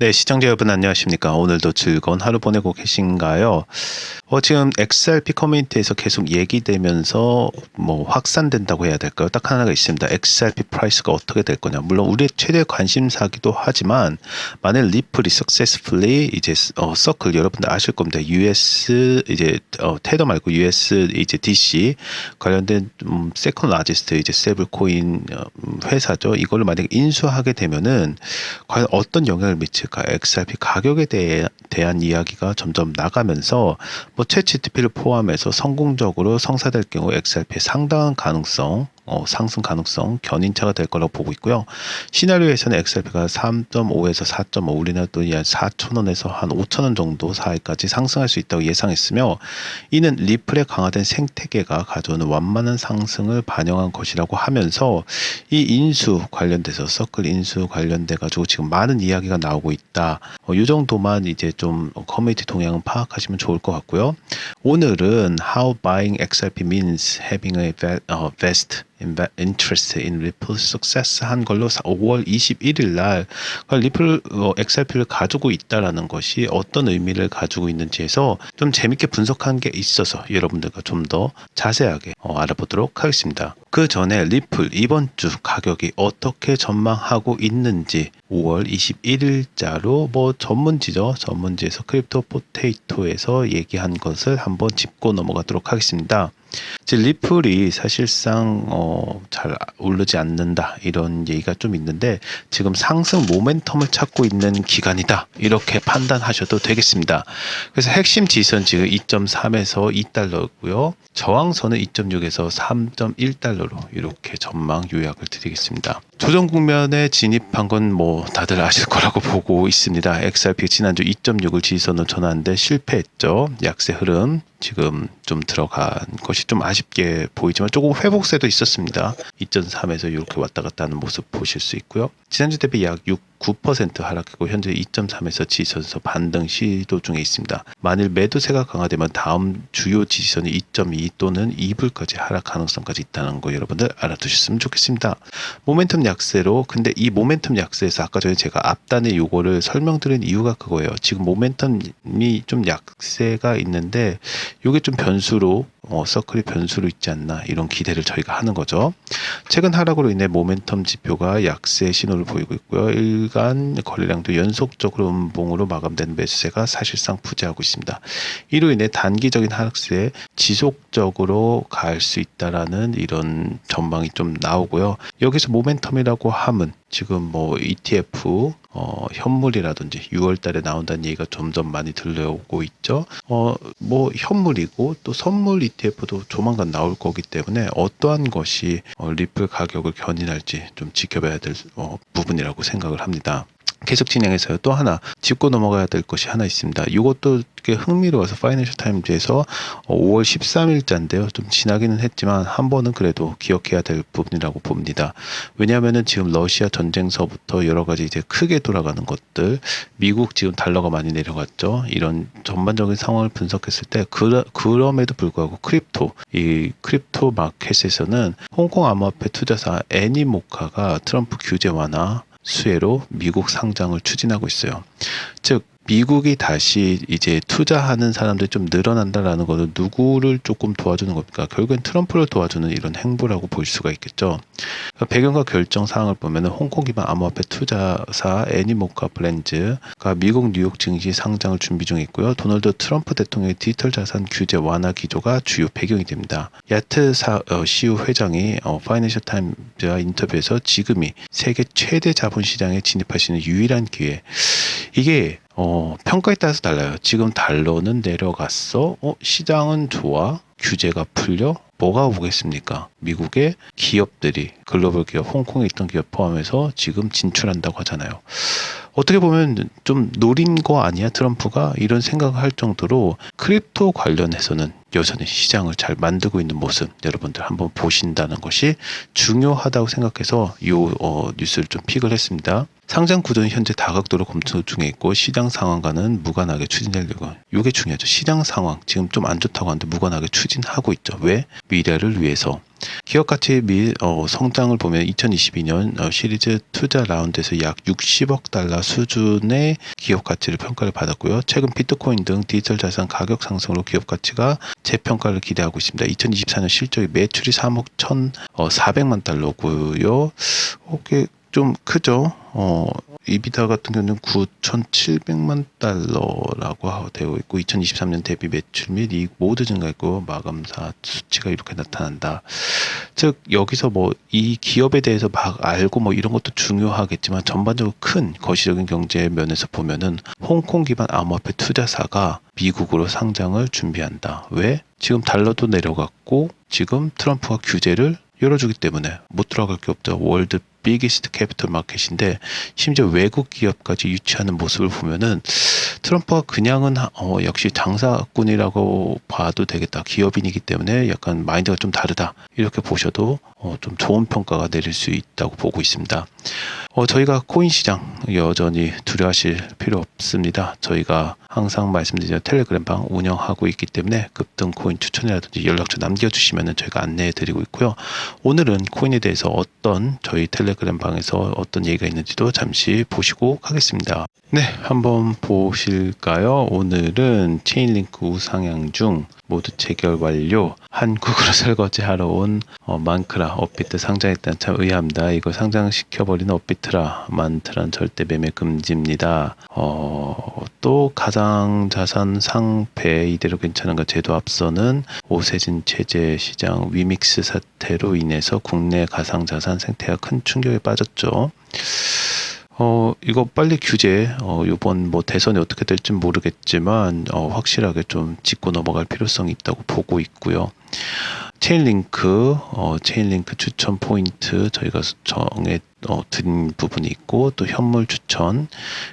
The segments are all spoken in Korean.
네, 시청자 여러분 안녕하십니까? 오늘도 즐거운 하루 보내고 계신가요? 지금 XRP 커뮤니티에서 계속 얘기되면서 확산된다고 해야 될까요? 딱 하나가 있습니다. XRP 프라이스가 어떻게 될 거냐. 물론 우리의 최대 관심사기도 하지만 만일 리플이 successfully 이제 서클 여러분들 아실 겁니다. US 이제 테더 말고 US 이제 DC 관련된 세컨 라지스트 이제 세블코인 회사죠. 이걸로 만약에 인수하게 되면은 과연 어떤 영향을 미칠까? XRP 가격에 대한 이야기가 점점 나가면서 챗GPT를 포함해서 성공적으로 성사될 경우 XRP의 상당한 가능성, 상승 가능성, 견인차가 될 거라고 보고 있고요. 시나리오에서는 XRP가 3.5에서 4.5 우리나라 돈이 한 4,000원에서 한 5,000원 정도 사이까지 상승할 수 있다고 예상했으며, 이는 리플의 강화된 생태계가 가져오는 완만한 상승을 반영한 것이라고 하면서 이 인수 관련돼서 서클 인수 관련돼 가지고 지금 많은 이야기가 나오고 있다. 이 정도만 이제 좀 커뮤니티 동향을 파악하시면 좋을 것 같고요. 오늘은 How Buying XRP Means Having a Vest interest in Ripple's success 한 걸로 5월 21일 날 리플 XRP를 가지고 있다라는 것이 어떤 의미를 가지고 있는지에서 좀 재밌게 분석한 게 있어서 여러분들과 좀 더 자세하게 알아보도록 하겠습니다. 그 전에 리플 이번 주 가격이 어떻게 전망하고 있는지 5월 21일자로 전문지죠. 전문지에서 크립토 포테이토에서 얘기한 것을 한번 짚고 넘어가도록 하겠습니다. 리플이 사실상 잘 오르지 않는다 이런 얘기가 좀 있는데 지금 상승 모멘텀을 찾고 있는 기간이다 이렇게 판단하셔도 되겠습니다. 그래서 핵심 지선 지금 2.3에서 2달러고요. 저항선은 2.6에서 3.1달러로 이렇게 전망 요약을 드리겠습니다. 조정 국면에 진입한 건 다들 아실 거라고 보고 있습니다. XRP 지난주 2.6을 지지선으로 전환했는데 실패했죠. 약세 흐름 지금 좀 들어간 것이 좀 아쉽게 보이지만 조금 회복세도 있었습니다. 2.3에서 이렇게 왔다 갔다 하는 모습 보실 수 있고요. 지난주 대비 약 9% 하락했고 현재 2.3에서 지지선에서 반등 시도 중에 있습니다. 만일 매도세가 강화되면 다음 주요 지지선이 2.2 또는 2불까지 하락 가능성까지 있다는 거 여러분들 알아두셨으면 좋겠습니다. 모멘텀 약세로, 근데 이 모멘텀 약세에서 아까 전에 제가 앞단에 요거를 설명드린 이유가 그거예요. 지금 모멘텀이 좀 약세가 있는데 요게 좀 변수로 서클이 변수로 있지 않나 이런 기대를 저희가 하는 거죠. 최근 하락으로 인해 모멘텀 지표가 약세 신호를 보이고 있고요. 일간 거래량도 연속적으로 음봉으로 마감된 매수세가 사실상 부재하고 있습니다. 이로 인해 단기적인 하락세에 지속적으로 갈 수 있다라는 이런 전망이 좀 나오고요. 여기서 모멘텀이라고 함은 지금 ETF 현물이라든지 6월 달에 나온다는 얘기가 점점 많이 들려오고 있죠. 현물이고 또 선물 ETF도 조만간 나올 거기 때문에 어떠한 것이 리플 가격을 견인할지 좀 지켜봐야 될 부분이라고 생각을 합니다. 계속 진행해서요. 또 하나 짚고 넘어가야 될 것이 하나 있습니다. 이것도 꽤 흥미로워서 파이낸셜 타임즈에서 5월 13일자인데요. 좀 지나기는 했지만 한 번은 그래도 기억해야 될 부분이라고 봅니다. 왜냐하면은 지금 러시아 전쟁서부터 여러 가지 이제 크게 돌아가는 것들, 미국 지금 달러가 많이 내려갔죠. 이런 전반적인 상황을 분석했을 때 그럼에도 불구하고 이 크립토 마켓에서는 홍콩 암호화폐 투자사 애니모카가 트럼프 규제 완화 수혜로 미국 상장을 추진하고 있어요. 즉 미국이 다시 이제 투자하는 사람들이 좀 늘어난다라는 것은 누구를 조금 도와주는 겁니까? 결국엔 트럼프를 도와주는 이런 행보라고 볼 수가 있겠죠. 배경과 결정 사항을 보면 홍콩 기반 암호화폐 투자사 애니모카 브랜즈가 미국 뉴욕 증시 상장을 준비 중에 있고요. 도널드 트럼프 대통령의 디지털 자산 규제 완화 기조가 주요 배경이 됩니다. 야트 CEO 회장이 파이낸셜 타임즈와 인터뷰에서 지금이 세계 최대 자본시장에 진입할 수 있는 유일한 기회. 이게 평가에 따라서 달라요. 지금 달러는 내려갔어. 시장은 좋아. 규제가 풀려. 뭐가 오겠습니까? 미국의 기업들이, 글로벌 기업, 홍콩에 있던 기업 포함해서 지금 진출한다고 하잖아요. 어떻게 보면 좀 노린 거 아니야 트럼프가? 이런 생각을 할 정도로 크립토 관련해서는 여전히 시장을 잘 만들고 있는 모습 여러분들 한번 보신다는 것이 중요하다고 생각해서 이 뉴스를 좀 픽을 했습니다. 상장 구조는 현재 다각도로 검토 중에 있고 시장 상황과는 무관하게 추진되려고. 이게 중요하죠. 시장 상황 지금 좀 안 좋다고 하는데 무관하게 추진하고 있죠. 왜? 미래를 위해서. 기업 가치 및 성장을 보면 2022년 시리즈 투자 라운드에서 약 60억 달러 수준의 기업 가치를 평가를 받았고요. 최근 비트코인 등 디지털 자산 가격 상승으로 기업 가치가 재평가를 기대하고 있습니다. 2024년 실적이 매출이 3억 1,400만 달러고요. 이게 좀 크죠. 이비다 같은 경우는 9,700만 달러라고 되어 있고 2023년 대비 매출 및 이익 모두 증가했고 마감사 수치가 이렇게 나타난다. 즉 여기서 뭐 이 기업에 대해서 막 알고 뭐 이런 것도 중요하겠지만 전반적으로 큰 거시적인 경제 면에서 보면은 홍콩 기반 암호화폐 투자사가 미국으로 상장을 준비한다. 왜? 지금 달러도 내려갔고 지금 트럼프가 규제를 열어주기 때문에 못 들어갈 게 없죠. 월드 비기스트 캐피털 마켓인데 심지어 외국 기업까지 유치하는 모습을 보면은 트럼프가 그냥은 역시 장사꾼이라고 봐도 되겠다. 기업인이기 때문에 약간 마인드가 좀 다르다. 이렇게 보셔도 좀 좋은 평가가 내릴 수 있다고 보고 있습니다. 저희가 코인 시장 여전히 두려워하실 필요 없습니다. 저희가 항상 말씀드리는 텔레그램방 운영하고 있기 때문에 급등 코인 추천이라든지 연락처 남겨주시면 저희가 안내해드리고 있고요. 오늘은 코인에 대해서 저희 텔레그램방에서 어떤 얘기가 있는지도 잠시 보시고 가겠습니다. 네, 한번 보실까요? 오늘은 체인링크 우상향 중 모두 체결 완료. 한국으로 설거지하러 온 만크라 업비트 상장했다는 참 의아합니다. 이거 상장시켜버리는 업비트라 만트란 절대 매매 금지입니다. 또 가상자산 상패 이대로 괜찮은가 제도 앞서는 오세진 체제 시장 위믹스 사태로 인해서 국내 가상자산 생태가 큰 충격에 빠졌죠. 이거 빨리 규제, 요번 뭐 대선이 어떻게 될지 모르겠지만, 확실하게 좀 짚고 넘어갈 필요성이 있다고 보고 있고요. 체인링크 추천 포인트 저희가 정해 든 부분이 있고, 또 현물 추천,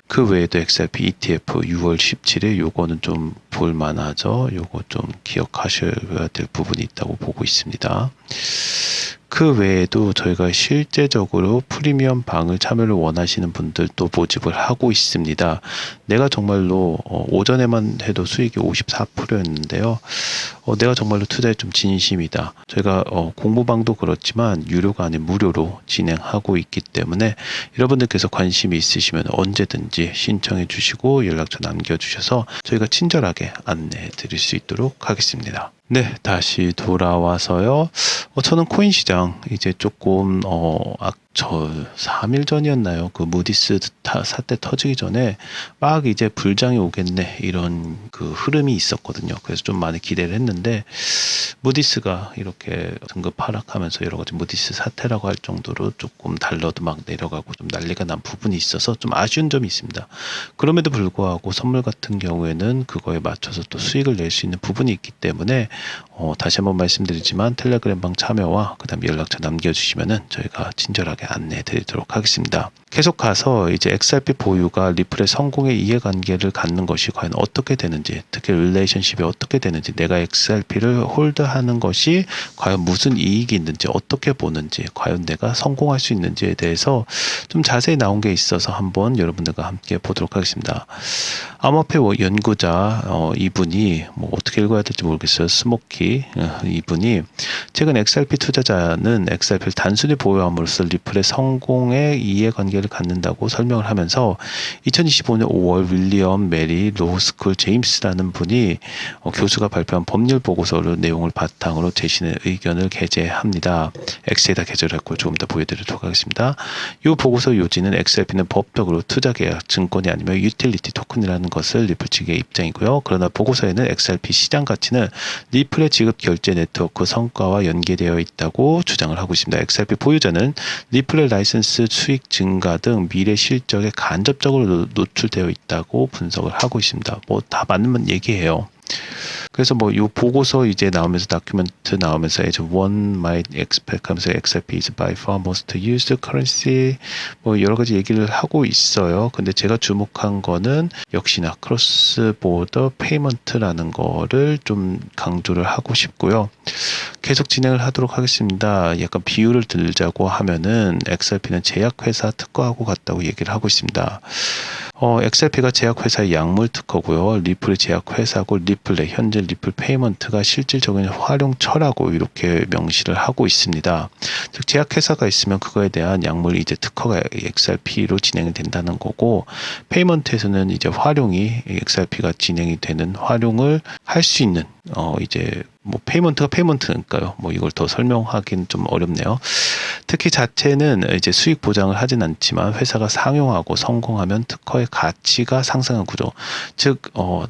그 외에도 XRP ETF 6월 17일 요거는 좀 볼만하죠. 요거 좀 기억하셔야 될 부분이 있다고 보고 있습니다. 그 외에도 저희가 실제적으로 프리미엄 방을 참여를 원하시는 분들도 모집을 하고 있습니다. 내가 정말로 오전에만 해도 수익이 54%였는데요. 내가 정말로 투자에 좀 진심이다. 저희가 공부방도 그렇지만 유료가 아닌 무료로 진행하고 있기 때문에 여러분들께서 관심이 있으시면 언제든지 신청해 주시고 연락처 남겨주셔서 저희가 친절하게 안내해 드릴 수 있도록 하겠습니다. 네, 다시 돌아와서요. 저는 코인 시장 이제 조금 3일 전이었나요? 그 무디스 사태 터지기 전에 막 이제 불장이 오겠네 이런 그 흐름이 있었거든요. 그래서 좀 많이 기대를 했는데 무디스가 이렇게 등급 하락하면서 여러 가지 무디스 사태라고 할 정도로 조금 달러도 막 내려가고 좀 난리가 난 부분이 있어서 좀 아쉬운 점이 있습니다. 그럼에도 불구하고 선물 같은 경우에는 그거에 맞춰서 또 수익을 낼 수 있는 부분이 있기 때문에 다시 한번 말씀드리지만 텔레그램방 참여와 그 다음 연락처 남겨주시면은 저희가 친절하게 안내해 드리도록 하겠습니다. 계속 가서 이제 XRP 보유가 리플의 성공의 이해관계를 갖는 것이 과연 어떻게 되는지, 특히 릴레이션십이 어떻게 되는지, 내가 XRP를 홀드하는 것이 과연 무슨 이익이 있는지, 어떻게 보는지, 과연 내가 성공할 수 있는지에 대해서 좀 자세히 나온 게 있어서 한번 여러분들과 함께 보도록 하겠습니다. 암호화폐 연구자 이분이 뭐 어떻게 읽어야 될지 모르겠어요. 스모키 이분이 최근 XRP 투자자는 XRP를 단순히 보유함으로써 리플의 성공의 이해관계를 갖는다고 설명을 하면서 2025년 5월 윌리엄 메리 로스쿨 제임스라는 분이 교수가 발표한 법률 보고서를 내용을 바탕으로 제시된 의견을 게재합니다. X에다 게재했고 조금 더 보여드리도록 하겠습니다. 이 보고서 요지는 XRP는 법적으로 투자계약 증권이 아니면 유틸리티 토큰이라는 것을 리플 측의 입장이고요. 그러나 보고서에는 XRP 시장 가치는 리플의 지급 결제 네트워크 성과와 연계되어 있다고 주장을 하고 있습니다. XRP 보유자는 리플의 라이선스 수익 증가 등 미래 실적에 간접적으로 노출되어 있다고 분석을 하고 있습니다. 뭐 다 맞는 얘기예요. 그래서 뭐 요 보고서 이제 나오면서 다큐멘트 나오면서 as one might expect 하면서 XRP is by far most used currency 뭐 여러 가지 얘기를 하고 있어요. 근데 제가 주목한 거는 역시나 크로스 보더 페이먼트라는 거를 좀 강조를 하고 싶고요. 계속 진행을 하도록 하겠습니다. 약간 비유를 들자고 하면은 XRP는 제약회사 특허하고 같다고 얘기를 하고 있습니다. XRP가 제약회사의 약물 특허고요. 리플이 제약회사고 리플의 현재 리플 페이먼트가 실질적인 활용처라고 이렇게 명시를 하고 있습니다. 즉 제약회사가 있으면 그거에 대한 약물 이제 특허가 XRP로 진행이 된다는 거고 페이먼트에서는 이제 활용이 XRP가 진행이 되는 활용을 할 수 있는 이제 뭐 페이먼트가 페이먼트니까요. 뭐 이걸 더 설명하기는 좀 어렵네요. 특히 자체는 이제 수익 보장을 하진 않지만 회사가 상용하고 성공하면 특허의 가치가 상승한 구조. 즉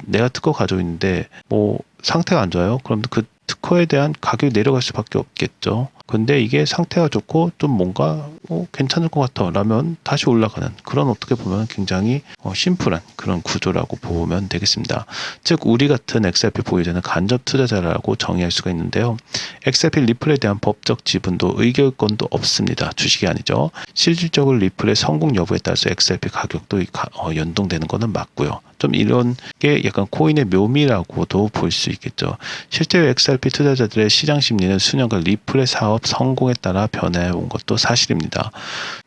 내가 특허 가지고 있는데 뭐 상태가 안 좋아요. 그럼 그 특허에 대한 가격이 내려갈 수밖에 없겠죠. 근데 이게 상태가 좋고 좀 뭔가 괜찮을 것 같아 라면 다시 올라가는 그런 어떻게 보면 굉장히 심플한 그런 구조라고 보면 되겠습니다. 즉 우리 같은 XRP 보유자는 간접 투자자라고 정의할 수가 있는데요. XRP 리플에 대한 법적 지분도 의결권도 없습니다. 주식이 아니죠. 실질적으로 리플의 성공 여부에 따라서 XRP 가격도 연동되는 것은 맞고요. 좀 이런 게 약간 코인의 묘미라고도 볼 수 있겠죠. 실제로 XRP 투자자들의 시장 심리는 수년간 리플의 사업 성공에 따라 변해온 것도 사실입니다.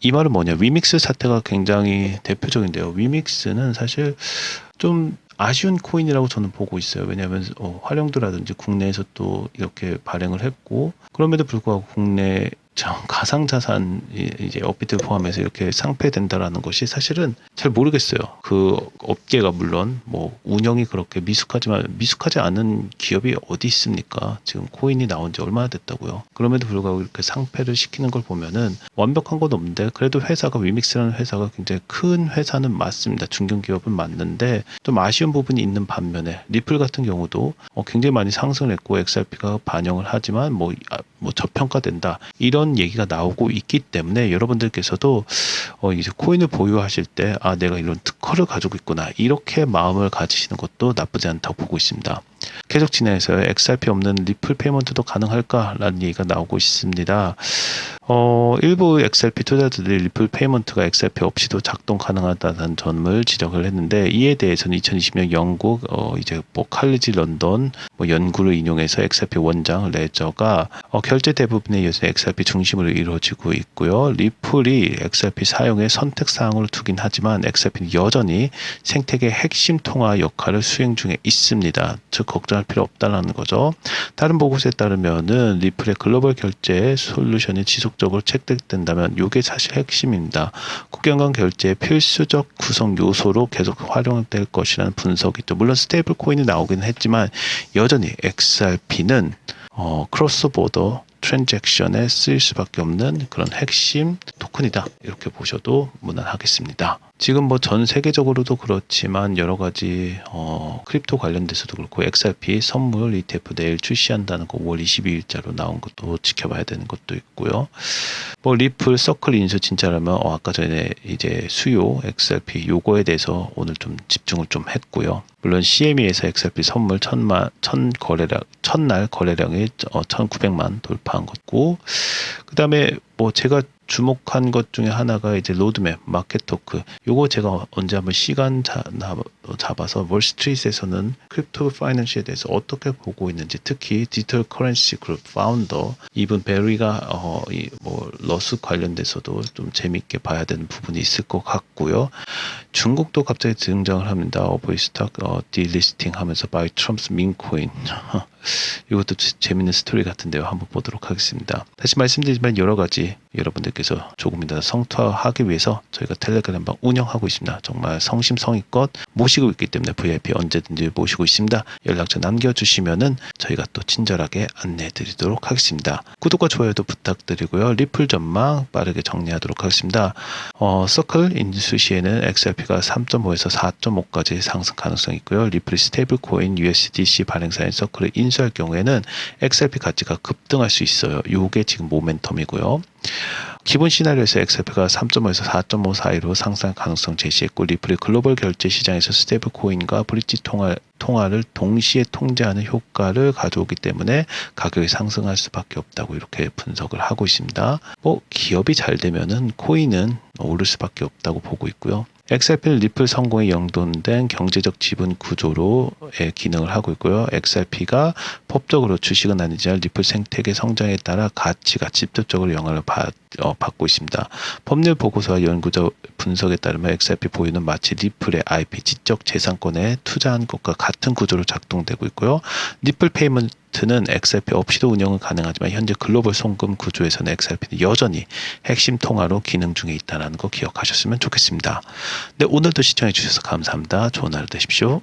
이 말은 뭐냐? 위믹스 사태가 굉장히 대표적인데요. 위믹스는 사실 좀 아쉬운 코인이라고 저는 보고 있어요. 왜냐하면 활용도라든지 국내에서 또 이렇게 발행을 했고 그럼에도 불구하고 국내 가상자산 이제 업비트 포함해서 이렇게 상폐된다라는 것이 사실은 잘 모르겠어요. 그 업계가 물론 뭐 운영이 그렇게 미숙하지 않은 기업이 어디 있습니까? 지금 코인이 나온 지 얼마나 됐다고요. 그럼에도 불구하고 이렇게 상폐를 시키는 걸 보면은 완벽한 건 없는데 그래도 회사가 위믹스라는 회사가 굉장히 큰 회사는 맞습니다. 중견기업은 맞는데 좀 아쉬운 부분이 있는 반면에 리플 같은 경우도 굉장히 많이 상승을 했고 XRP가 반영을 하지만 뭐 저평가된다 이런 얘기가 나오고 있기 때문에 여러분들께서도 이제 코인을 보유하실 때 내가 이런 특허를 가지고 있구나 이렇게 마음을 가지시는 것도 나쁘지 않다고 보고 있습니다. 계속 진행해서 XRP 없는 리플 페이먼트도 가능할까라는 얘기가 나오고 있습니다. 일부 XRP 투자자들이 리플 페이먼트가 XRP 없이도 작동 가능하다는 점을 지적을 했는데 이에 대해서는 2020년 영국 이제 뭐 칼리지 런던 뭐 연구를 인용해서 XRP 원장 레저가 결제 대부분의 여전 XRP 중심으로 이루어지고 있고요. 리플이 XRP 사용의 선택 사항으로 두긴 하지만 XRP는 여전히 생태계 핵심 통화 역할을 수행 중에 있습니다. 즉 걱정할 필요 없다라는 거죠. 다른 보고서에 따르면은 리플의 글로벌 결제 솔루션이 지속적으로 채택된다면 이게 사실 핵심입니다. 국경 간 결제의 필수적 구성 요소로 계속 활용될 것이라는 분석이 있죠. 물론 스테이블 코인이 나오긴 했지만 여전히 XRP는 크로스 보더 트랜잭션에 쓰일 수밖에 없는 그런 핵심 토큰이다. 이렇게 보셔도 무난하겠습니다. 지금 뭐 전 세계적으로도 그렇지만 여러 가지 크립토 관련돼서도 그렇고 XRP 선물 ETF 내일 출시한다는 거 5월 22일자로 나온 것도 지켜봐야 되는 것도 있고요. 뭐 리플 서클 인수 진짜라면 아까 전에 이제 수요 XRP 요거에 대해서 오늘 좀 집중을 좀 했고요. 물론 CME에서 XRP 선물 첫날 거래량이 1,900만 돌파한 것고 그다음에 뭐 제가 주목한 것 중에 하나가 이제 로드맵, 마켓 토크. 요거 제가 언제 한번 시간 잡아서 월스트리트에서는 크립토 파이낸스에 대해서 어떻게 보고 있는지 특히 디지털 커런시 그룹 파운더 이분 베리가 뭐 러스 관련돼서도 좀 재밌게 봐야 되는 부분이 있을 것 같고요. 중국도 갑자기 등장을 합니다. 어보이스탁 딜리스팅 하면서 바이 트럼프스 민코인. 이것도 재밌는 스토리 같은데요. 한번 보도록 하겠습니다. 다시 말씀드리지만 여러 가지 여러분들께서 조금이라도 성투하기 위해서 저희가 텔레그램방 운영하고 있습니다. 정말 성심성의껏 모시고 있기 때문에 VIP 언제든지 모시고 있습니다. 연락처 남겨주시면은 저희가 또 친절하게 안내해드리도록 하겠습니다. 구독과 좋아요도 부탁드리고요. 리플 전망 빠르게 정리하도록 하겠습니다. 서클 인수 시에는 XRP가 3.5에서 4.5까지 상승 가능성이 있고요. 리플이 스테이블 코인 USDC 발행사인 서클을 인수할 경우에는 XRP 가치가 급등할 수 있어요. 요게 지금 모멘텀이고요. 기본 시나리오에서 XRP가 3.5에서 4.5 사이로 상승 가능성 제시했고 리플의 글로벌 결제 시장에서 스테이블 코인과 브릿지 통화를 동시에 통제하는 효과를 가져오기 때문에 가격이 상승할 수밖에 없다고 이렇게 분석을 하고 있습니다. 기업이 잘 되면은 코인은 오를 수밖에 없다고 보고 있고요. XRP는 리플 성공에 연동된 경제적 지분 구조로의 기능을 하고 있고요. XRP가 법적으로 주식은 아니지만 리플 생태계 성장에 따라 가치가 직접적으로 영향을 받고 있습니다. 법률 보고서와 연구자 분석에 따르면 XRP 보유는 마치 리플의 IP 지적 재산권에 투자한 것과 같은 구조로 작동되고 있고요. 리플 페이먼트는 XRP 없이도 운영은 가능하지만 현재 글로벌 송금 구조에서는 XRP는 여전히 핵심 통화로 기능 중에 있다는 거 기억하셨으면 좋겠습니다. 네, 오늘도 시청해 주셔서 감사합니다. 좋은 하루 되십시오.